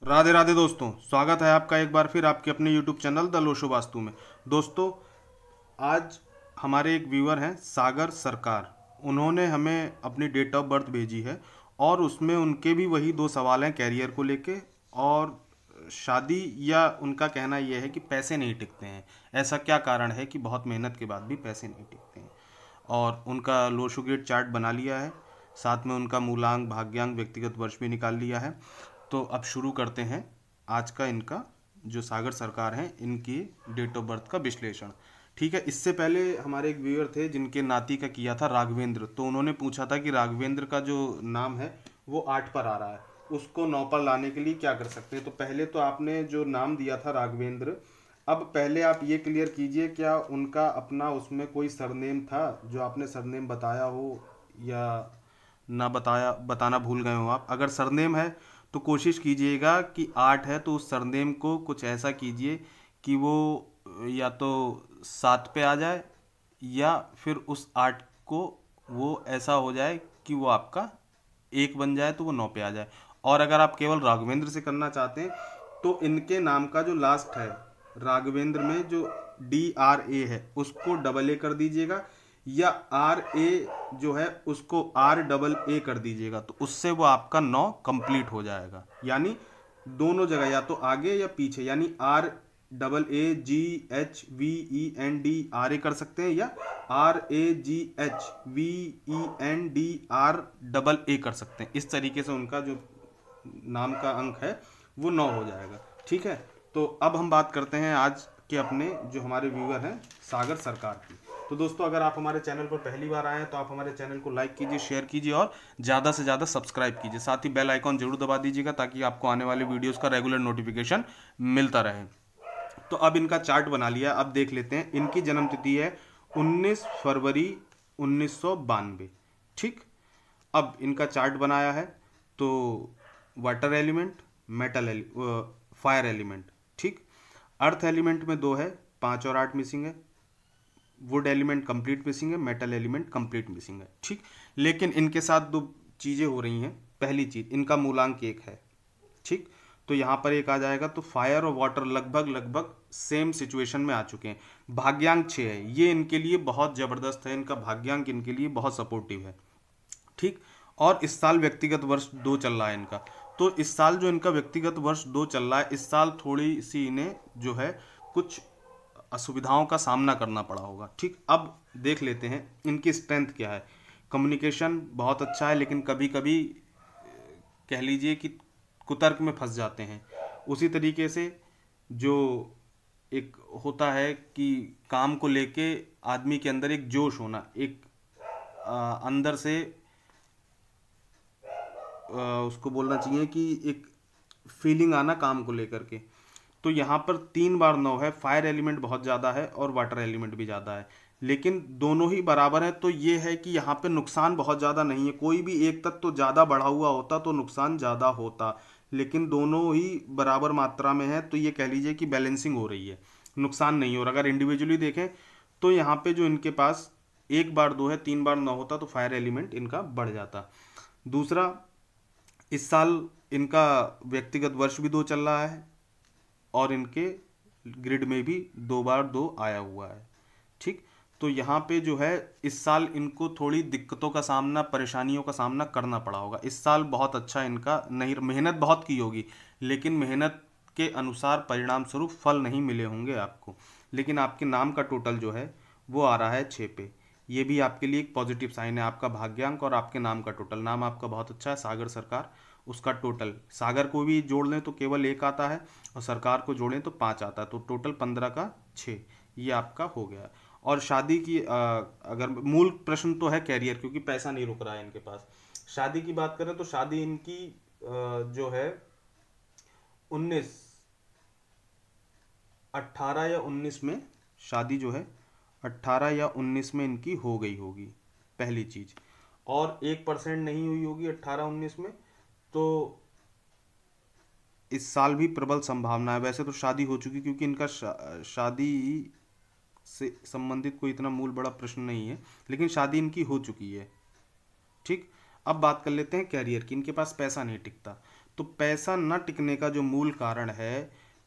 राधे राधे दोस्तों, स्वागत है आपका एक बार फिर आपके अपने YouTube channel the Lo Shu vastu में। दोस्तों, आज हमारे एक व्यूअर हैं सागर सरकार। उन्होंने हमें अपनी डेट ऑफ बर्थ भेजी है और उसमें उनके भी वही दो सवाल हैं कैरियर को लेके और शादी। या उनका कहना यह है कि पैसे नहीं टिकते हैं। ऐसा क्या कारण है कि बहुत मेहनत के बाद भी पैसे नहीं टिकते हैं। और उनका लोशो गेट चार्ट बना लिया है, साथ में उनका मूलांक भाग्यांक व्यक्तिगत वर्ष भी निकाल लिया है। तो अब शुरू करते हैं आज का इनका जो सागर सरकार हैं इनकी डेट ऑफ बर्थ का विश्लेषण। ठीक है, इससे पहले हमारे एक व्यूअर थे जिनके नाती का किया था राघवेंद्र। तो उन्होंने पूछा था कि राघवेंद्र का जो नाम है वो 8 पर आ रहा है, उसको 9 पर लाने के लिए क्या कर सकते हैं। तो पहले तो आपने जो नाम दिया था राघवेंद्र, अब पहले आप ये क्लियर कीजिए क्या उनका अपना उसमें कोई सरनेम था जो आपने सरनेम बताया हो या ना बताया, बताना भूल गए हो आप। अगर सरनेम है तो कोशिश कीजिएगा कि 8 है तो उस सरनेम को कुछ ऐसा कीजिए कि वो या तो 7 पे आ जाए या फिर उस 8 को वो ऐसा हो जाए कि वो आपका 1 बन जाए तो वो 9 पे आ जाए। और अगर आप केवल राघवेंद्र से करना चाहते हैं तो इनके नाम का जो लास्ट है राघवेंद्र में जो DRA है उसको AA कर दीजिएगा, या RA जो है उसको RAA कर दीजिएगा। तो उससे वो आपका 9 कंप्लीट हो जाएगा। यानी दोनों जगह या तो आगे या पीछे, यानी RAAGHVENDRA कर सकते हैं या RAGHVENDRAA कर सकते हैं। इस तरीके से उनका जो नाम का अंक है वो 9 हो जाएगा। ठीक है, तो अब हम बात करते हैं आज के अपने जो हमारे व्यूअर हैं सागर सरकार की। तो दोस्तों, अगर आप हमारे चैनल पर पहली बार आए हैं तो आप हमारे चैनल को लाइक कीजिए, शेयर कीजिए और ज़्यादा से ज़्यादा सब्सक्राइब कीजिए। साथ ही बेल आइकॉन जरूर दबा दीजिएगा ताकि आपको आने वाले वीडियोस का रेगुलर नोटिफिकेशन मिलता रहे। तो अब इनका चार्ट बना लिया, अब देख लेते हैं। इनकी जन्म तिथि है 19 फरवरी 1992। ठीक, अब इनका चार्ट बनाया है तो water element, metal fire element. ठीक, अर्थ एलिमेंट में 2 है, 5 और 8 मिसिंग है। वुड एलिमेंट कंप्लीट मिसिंग है, मेटल एलिमेंट कंप्लीट मिसिंग है। ठीक, लेकिन इनके साथ 2 चीज़ें हो रही हैं। पहली चीज़, इनका मूलांक 1 है। ठीक, तो यहाँ पर 1 आ जाएगा। तो फायर और वाटर लगभग लगभग सेम सिचुएशन में आ चुके हैं। भाग्यांक 6 है, ये इनके लिए बहुत ज़बरदस्त है। इनका भाग्यांक इनके लिए बहुत सपोर्टिव है। ठीक, और इस साल व्यक्तिगत वर्ष 2 चल रहा है इनका। तो इस साल जो इनका व्यक्तिगत वर्ष 2 चल रहा है, इस साल थोड़ी सी इन्हें जो है कुछ असुविधाओं का सामना करना पड़ा होगा। ठीक, अब देख लेते हैं इनकी स्ट्रेंथ क्या है। कम्युनिकेशन बहुत अच्छा है, लेकिन कभी कभी कह लीजिए कि कुतर्क में फंस जाते हैं। उसी तरीके से जो एक होता है कि काम को लेके आदमी के अंदर एक जोश होना, एक अंदर से उसको बोलना चाहिए कि एक फीलिंग आना काम को लेकर के। तो यहाँ पर 3 बार 9 है। फायर एलिमेंट बहुत ज़्यादा है और वाटर एलिमेंट भी ज़्यादा है, लेकिन दोनों ही बराबर है। तो ये है कि यहाँ पे नुकसान बहुत ज़्यादा नहीं है। कोई भी एक तत्व तो ज़्यादा बढ़ा हुआ होता तो नुकसान ज़्यादा होता, लेकिन दोनों ही बराबर मात्रा में है। तो ये कह लीजिए कि बैलेंसिंग हो रही है, नुकसान नहीं हो रहा। अगर इंडिविजुअली देखें तो यहाँ पे जो इनके पास 1 बार 2 है, 3 बार 9 होता तो फायर एलिमेंट इनका बढ़ जाता। दूसरा, इस साल इनका व्यक्तिगत वर्ष भी 2 चल रहा है और इनके ग्रिड में भी 2 बार 2 आया हुआ है। ठीक, तो यहाँ पे जो है इस साल इनको थोड़ी दिक्कतों का सामना, परेशानियों का सामना करना पड़ा होगा। इस साल बहुत अच्छा इनका नहीं, मेहनत बहुत की होगी लेकिन मेहनत के अनुसार परिणाम स्वरूप फल नहीं मिले होंगे आपको। लेकिन आपके नाम का टोटल जो है वो आ रहा है 6 पे। ये भी आपके लिए एक पॉजिटिव साइन है। आपका भाग्यांक और आपके नाम का टोटल, नाम आपका बहुत अच्छा है सागर सरकार, उसका टोटल, सागर को भी जोड़ लें तो केवल 1 आता है और सरकार को जोड़ें तो 5 आता है। तो टोटल 15 का 6, ये आपका हो गया। और शादी की अगर मूल प्रश्न तो है कैरियर, क्योंकि पैसा नहीं रुक रहा है इनके पास। शादी की बात करें तो शादी इनकी जो है 19 18 या 19 में शादी जो है 18 या 19 में इनकी हो गई होगी, पहली चीज। और 1% नहीं हुई होगी 18-19 में, तो इस साल भी प्रबल संभावना है। वैसे तो शादी हो चुकी, क्योंकि इनका शादी से संबंधित कोई इतना मूल बड़ा प्रश्न नहीं है, लेकिन शादी इनकी हो चुकी है। ठीक, अब बात कर लेते हैं कैरियर की। इनके पास पैसा नहीं टिकता। तो तो पैसा न टिकने का जो मूल कारण है,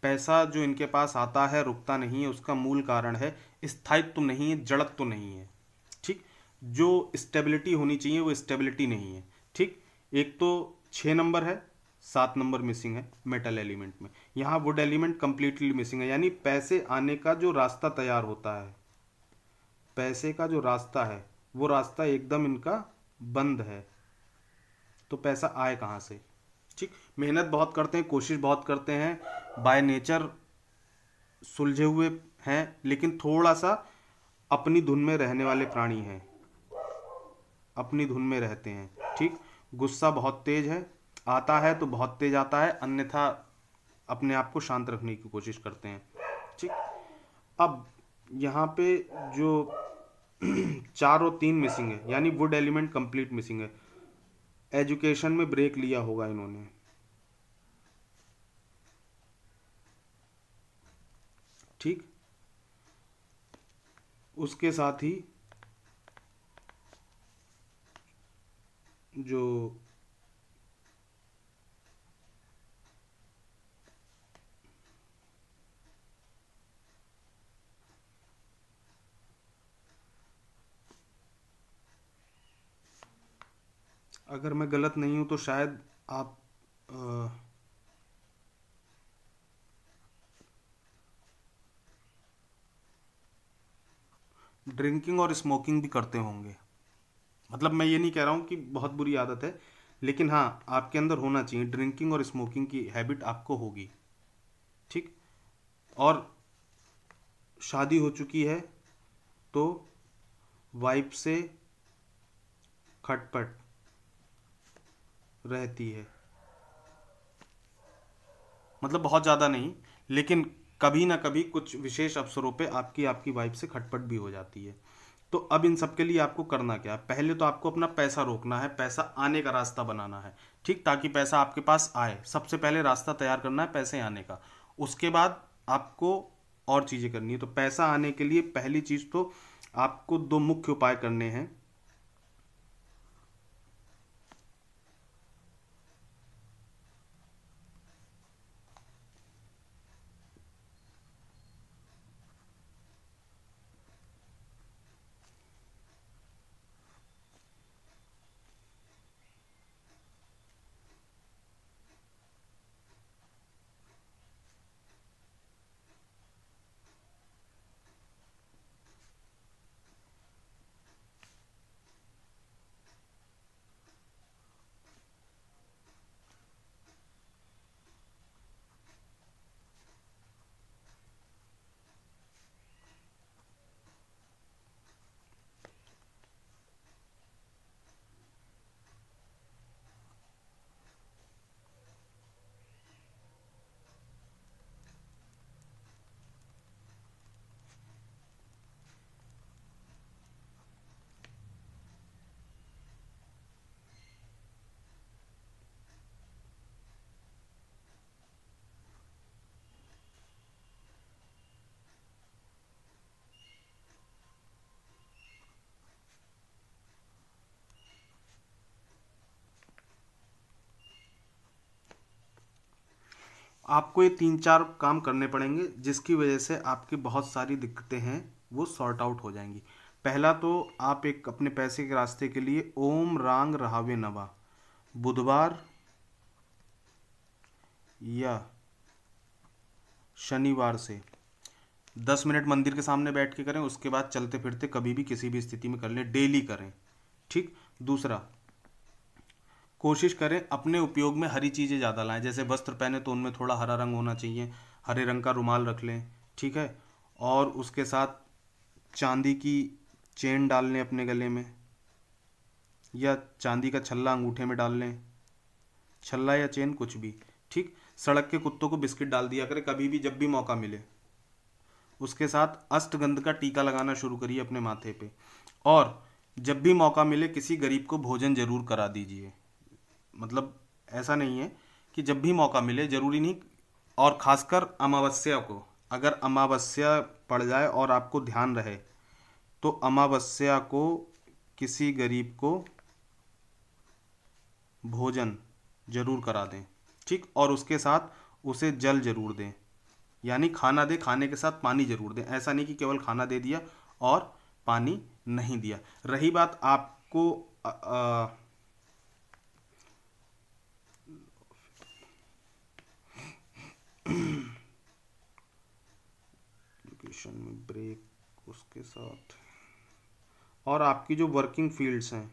पैसा जो इनके पास आता है रुकता नहीं है, उसका मूल कारण है स्थायित्व नहीं है, जड़त्व नहीं है। ठीक, जो स्टेबिलिटी होनी चाहिए वो स्टेबिलिटी नहीं है। ठीक, एक तो 6 नंबर है, 7 नंबर मिसिंग है मेटल एलिमेंट में, यहाँ वुड एलिमेंट कंप्लीटली मिसिंग है। यानी पैसे आने का जो रास्ता तैयार होता है, पैसे का जो रास्ता है वो रास्ता एकदम इनका बंद है। तो पैसा आए कहाँ से? ठीक, मेहनत बहुत करते हैं, कोशिश बहुत करते हैं, बाय नेचर सुलझे हुए हैं, लेकिन थोड़ा सा अपनी धुन में रहने वाले प्राणी हैं, अपनी धुन में रहते हैं। ठीक, गुस्सा बहुत तेज है, आता है तो बहुत तेज आता है, अन्यथा अपने आप को शांत रखने की कोशिश करते हैं। ठीक, अब यहाँ पे जो 4 और 3 मिसिंग है, यानी वुड एलिमेंट कंप्लीट मिसिंग है। एजुकेशन में ब्रेक लिया होगा इन्होंने। ठीक, उसके साथ ही जो अगर मैं गलत नहीं हूं तो शायद आप ड्रिंकिंग और स्मोकिंग भी करते होंगे। मतलब मैं ये नहीं कह रहा हूँ कि बहुत बुरी आदत है, लेकिन हाँ आपके अंदर होना चाहिए, ड्रिंकिंग और स्मोकिंग की हैबिट आपको होगी। ठीक, और शादी हो चुकी है तो वाइफ से खटपट रहती है, मतलब बहुत ज़्यादा नहीं, लेकिन कभी ना कभी कुछ विशेष अवसरों पे आपकी आपकी वाइफ से खटपट भी हो जाती है। तो अब इन सब के लिए आपको करना क्या है? पहले तो आपको अपना पैसा रोकना है, पैसा आने का रास्ता बनाना है। ठीक, ताकि पैसा आपके पास आए, सबसे पहले रास्ता तैयार करना है पैसे आने का। उसके बाद आपको और चीज़ें करनी है। तो पैसा आने के लिए पहली चीज़ तो आपको 2 मुख्य उपाय करने हैं। आपको ये 3-4 काम करने पड़ेंगे, जिसकी वजह से आपकी बहुत सारी दिक्कतें हैं वो सॉर्ट आउट हो जाएंगी। पहला तो आप एक अपने पैसे के रास्ते के लिए ओम रांग रहावे नवा बुधवार या शनिवार से 10 मिनट मंदिर के सामने बैठ के करें, उसके बाद चलते फिरते कभी भी किसी भी स्थिति में कर लें, डेली करें। ठीक, दूसरा, कोशिश करें अपने उपयोग में हरी चीज़ें ज़्यादा लाएं। जैसे वस्त्र पहने तो उनमें थोड़ा हरा रंग होना चाहिए, हरे रंग का रुमाल रख लें। ठीक है, और उसके साथ चांदी की चेन डाल लें अपने गले में, या चांदी का छल्ला अंगूठे में डाल लें, छल्ला या चेन कुछ भी। ठीक, सड़क के कुत्तों को बिस्किट डाल दिया करें कभी भी जब भी मौका मिले। उसके साथ अष्टगंध का टीका लगाना शुरू करिए अपने माथे पे, और जब भी मौका मिले किसी गरीब को भोजन जरूर करा दीजिए। मतलब ऐसा नहीं है कि जब भी मौका मिले, जरूरी नहीं, और खासकर अमावस्या को, अगर अमावस्या पड़ जाए और आपको ध्यान रहे तो अमावस्या को किसी गरीब को भोजन जरूर करा दें। ठीक। ठीक। और उसके साथ उसे जल जरूर दें, यानी खाना दे, खाने के साथ पानी जरूर दें। ऐसा नहीं कि केवल खाना दे दिया और पानी नहीं दिया। रही बात आपको एजुकेशन में ब्रेक, उसके साथ और आपकी जो वर्किंग फील्ड्स हैं,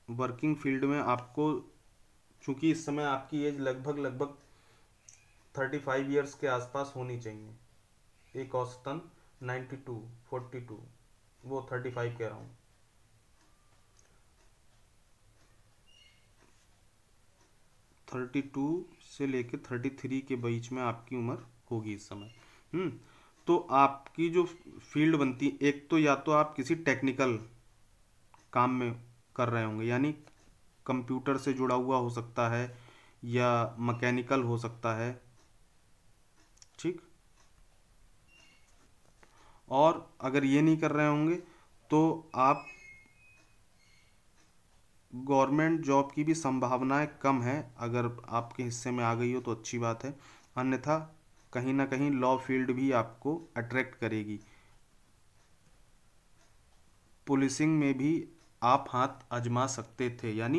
वर्किंग फील्ड में आपको, चूंकि इस समय आपकी एज लगभग 35 ईयर्स के आसपास होनी चाहिए, एक औसतन 92 42, वो 35 कह रहा हूँ, 32 से लेके 33 के बीच में आपकी उम्र होगी इस समय। तो आपकी जो फील्ड बनती है, एक तो या तो आप किसी टेक्निकल काम में कर रहे होंगे, यानी कंप्यूटर से जुड़ा हुआ हो सकता है या मैकेनिकल हो सकता है, ठीक। और अगर ये नहीं कर रहे होंगे तो आप गवर्नमेंट जॉब की भी संभावनाएं कम है, अगर आपके हिस्से में आ गई हो तो अच्छी बात है, अन्यथा कहीं ना कहीं लॉ फील्ड भी आपको अट्रैक्ट करेगी। पुलिसिंग में भी आप हाथ आजमा सकते थे, यानी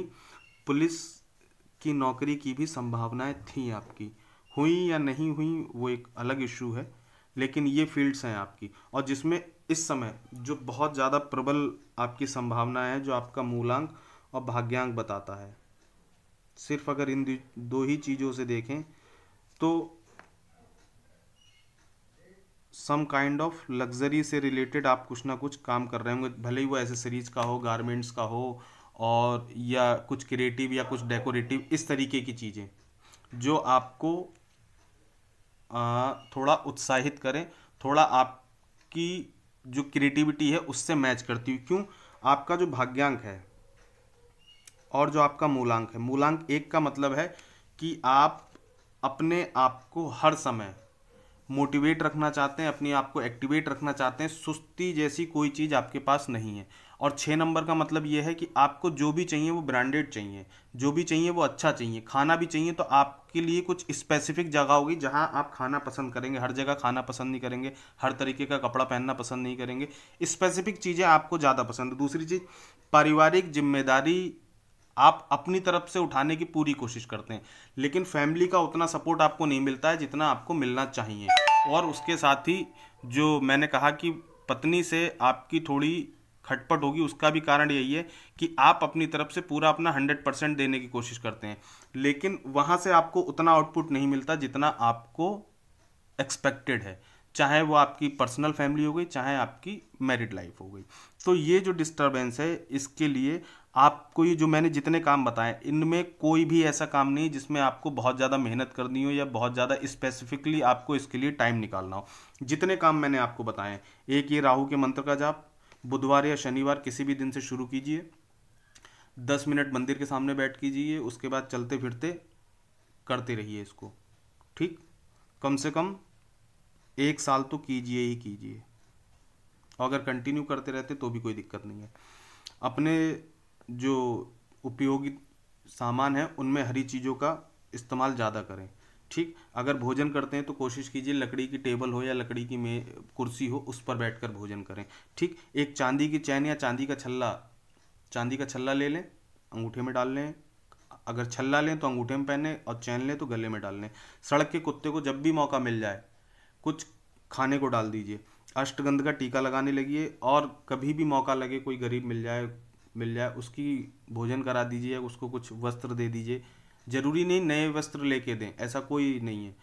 पुलिस की नौकरी की भी संभावनाएं थी आपकी। हुई या नहीं हुई वो एक अलग इशू है, लेकिन ये फील्ड्स हैं आपकी, और जिसमें इस समय जो बहुत ज़्यादा प्रबल आपकी संभावना है, जो आपका मूलांक और भाग्यांक बताता है। सिर्फ अगर इन दो ही चीज़ों से देखें तो सम काइंड ऑफ लग्जरी से रिलेटेड आप कुछ ना कुछ काम कर रहे होंगे, भले ही वो एसेसरीज का हो, गारमेंट्स का हो, और या कुछ क्रिएटिव या कुछ डेकोरेटिव, इस तरीके की चीज़ें जो आपको थोड़ा उत्साहित करें, थोड़ा आपकी जो क्रिएटिविटी है उससे मैच करती हुई। क्यों? आपका जो भाग्यांक है और जो आपका मूलांक है, मूलांक 1 का मतलब है कि आप अपने आप को हर समय मोटिवेट रखना चाहते हैं, अपने आप को एक्टिवेट रखना चाहते हैं, सुस्ती जैसी कोई चीज़ आपके पास नहीं है। और 6 नंबर का मतलब यह है कि आपको जो भी चाहिए वो ब्रांडेड चाहिए, जो भी चाहिए वो अच्छा चाहिए। खाना भी चाहिए तो आपके लिए कुछ स्पेसिफिक जगह होगी जहां आप खाना पसंद करेंगे, हर जगह खाना पसंद नहीं करेंगे, हर तरीके का कपड़ा पहनना पसंद नहीं करेंगे, स्पेसिफिक चीज़ें आपको ज़्यादा पसंद है। दूसरी चीज़, पारिवारिक जिम्मेदारी आप अपनी तरफ से उठाने की पूरी कोशिश करते हैं, लेकिन फैमिली का उतना सपोर्ट आपको नहीं मिलता है जितना आपको मिलना चाहिए। और उसके साथ ही जो मैंने कहा कि पत्नी से आपकी थोड़ी खटपट होगी, उसका भी कारण यही है कि आप अपनी तरफ से पूरा अपना 100% देने की कोशिश करते हैं, लेकिन वहाँ से आपको उतना आउटपुट नहीं मिलता जितना आपको एक्सपेक्टेड है, चाहे वो आपकी पर्सनल फैमिली हो गई, चाहे आपकी मैरिड लाइफ हो गई। तो ये जो डिस्टर्बेंस है, इसके लिए आपको ये जो मैंने जितने काम बताए, इनमें कोई भी ऐसा काम नहीं जिसमें आपको बहुत ज़्यादा मेहनत करनी हो या बहुत ज़्यादा स्पेसिफिकली आपको इसके लिए टाइम निकालना हो। जितने काम मैंने आपको बताए, एक ये राहु के मंत्र का जाप बुधवार या शनिवार किसी भी दिन से शुरू कीजिए, 10 मिनट मंदिर के सामने बैठ कीजिए, उसके बाद चलते फिरते करते रहिए इसको, ठीक। कम से कम 1 साल तो कीजिए ही कीजिए, और अगर कंटिन्यू करते रहते तो भी कोई दिक्कत नहीं है। अपने जो उपयोगी सामान है उनमें हरी चीज़ों का इस्तेमाल ज़्यादा करें, ठीक। अगर भोजन करते हैं तो कोशिश कीजिए लकड़ी की टेबल हो या लकड़ी की कुर्सी हो, उस पर बैठकर भोजन करें, ठीक। एक चांदी की चैन या चांदी का छल्ला ले लें, अंगूठे में डाल लें, अगर छल्ला लें तो अंगूठे में पहने, और चैन लें तो गले में डाल लें। सड़क के कुत्ते को जब भी मौका मिल जाए कुछ खाने को डाल दीजिए, अष्टगंध का टीका लगाने लगिए, और कभी भी मौका लगे कोई गरीब मिल जाए उसकी भोजन करा दीजिए, उसको कुछ वस्त्र दे दीजिए। जरूरी नहीं नए वस्त्र लेके दें, ऐसा कोई नहीं है,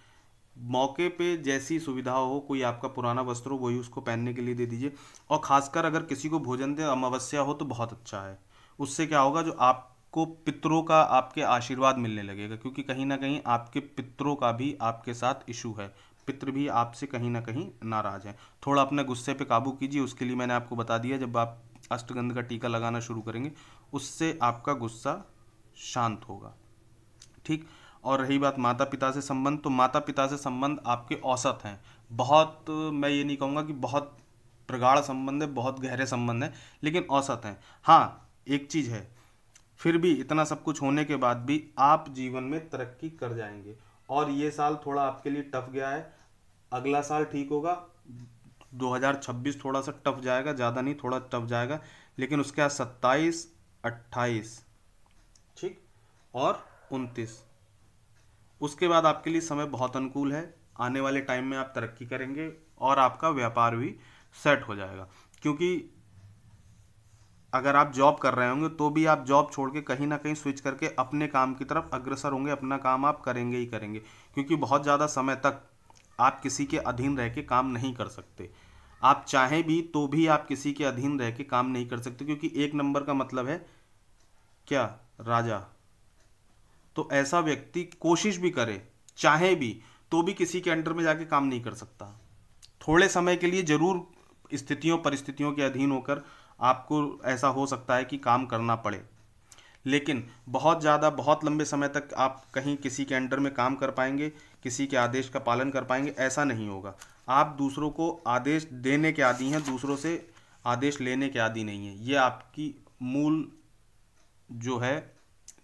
मौके पे जैसी सुविधा हो, कोई आपका पुराना वस्त्र हो वही उसको पहनने के लिए दे दीजिए। और खासकर अगर किसी को भोजन दे, अमावस्या हो तो बहुत अच्छा है। उससे क्या होगा, जो आपको पितरों का आपके आशीर्वाद मिलने लगेगा, क्योंकि कहीं ना कहीं आपके पितरों का भी आपके साथ इशू है, पितृ भी आपसे कहीं ना कहीं नाराज हैं। थोड़ा अपने गुस्से पे काबू कीजिए, उसके लिए मैंने आपको बता दिया, जब आप अष्टगंध का टीका लगाना शुरू करेंगे उससे आपका गुस्सा शांत होगा, ठीक। और रही बात माता पिता से संबंध, तो माता पिता से संबंध आपके औसत हैं, बहुत, मैं ये नहीं कहूँगा कि बहुत प्रगाढ़ संबंध है, बहुत गहरे संबंध है, लेकिन औसत हैं। हाँ, एक चीज़ है, फिर भी इतना सब कुछ होने के बाद भी आप जीवन में तरक्की कर जाएंगे। और ये साल थोड़ा आपके लिए टफ गया है, अगला साल ठीक होगा। 2026 थोड़ा सा टफ जाएगा, ज़्यादा नहीं, थोड़ा टफ जाएगा, लेकिन उसके बाद 27, 28, ठीक, और 29, उसके बाद आपके लिए समय बहुत अनुकूल है। आने वाले टाइम में आप तरक्की करेंगे और आपका व्यापार भी सेट हो जाएगा। क्योंकि अगर आप जॉब कर रहे होंगे तो भी आप जॉब छोड़ के कहीं ना कहीं स्विच करके अपने काम की तरफ अग्रसर होंगे, अपना काम आप करेंगे ही करेंगे। क्योंकि बहुत ज़्यादा समय तक आप किसी के अधीन रह के काम नहीं कर सकते। आप चाहें भी तो भी आप किसी के अधीन रह के काम नहीं कर सकते, क्योंकि एक नंबर का मतलब है क्या, राजा। तो ऐसा व्यक्ति कोशिश भी करे, चाहे भी, तो भी किसी के अंडर में जाके काम नहीं कर सकता। थोड़े समय के लिए जरूर स्थितियों परिस्थितियों के अधीन होकर आपको ऐसा हो सकता है कि काम करना पड़े, लेकिन बहुत ज़्यादा बहुत लंबे समय तक आप कहीं किसी के अंडर में काम कर पाएंगे, किसी के आदेश का पालन कर पाएंगे, ऐसा नहीं होगा। आप दूसरों को आदेश देने के आदी हैं, दूसरों से आदेश लेने के आदी नहीं है। ये आपकी मूल जो है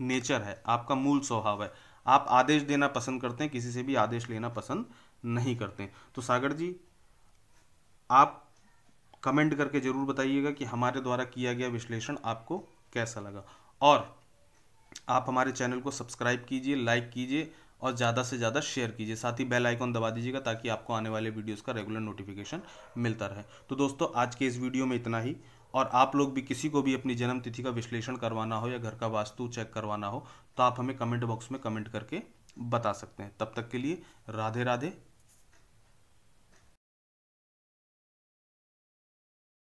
नेचर है, आपका मूल स्वभाव है। आप आदेश देना पसंद करते हैं, किसी से भी आदेश लेना पसंद नहीं करते। तो सागर जी, आप कमेंट करके जरूर बताइएगा कि हमारे द्वारा किया गया विश्लेषण आपको कैसा लगा। और आप हमारे चैनल को सब्सक्राइब कीजिए, लाइक कीजिए और ज़्यादा से ज़्यादा शेयर कीजिए। साथ ही बेल आइकॉन दबा दीजिएगा ताकि आपको आने वाले वीडियोस का रेगुलर नोटिफिकेशन मिलता रहे। तो दोस्तों, आज के इस वीडियो में इतना ही। और आप लोग भी किसी को भी अपनी जन्म तिथि का विश्लेषण करवाना हो या घर का वास्तु चेक करवाना हो तो आप हमें कमेंट बॉक्स में कमेंट करके बता सकते हैं। तब तक के लिए राधे राधे।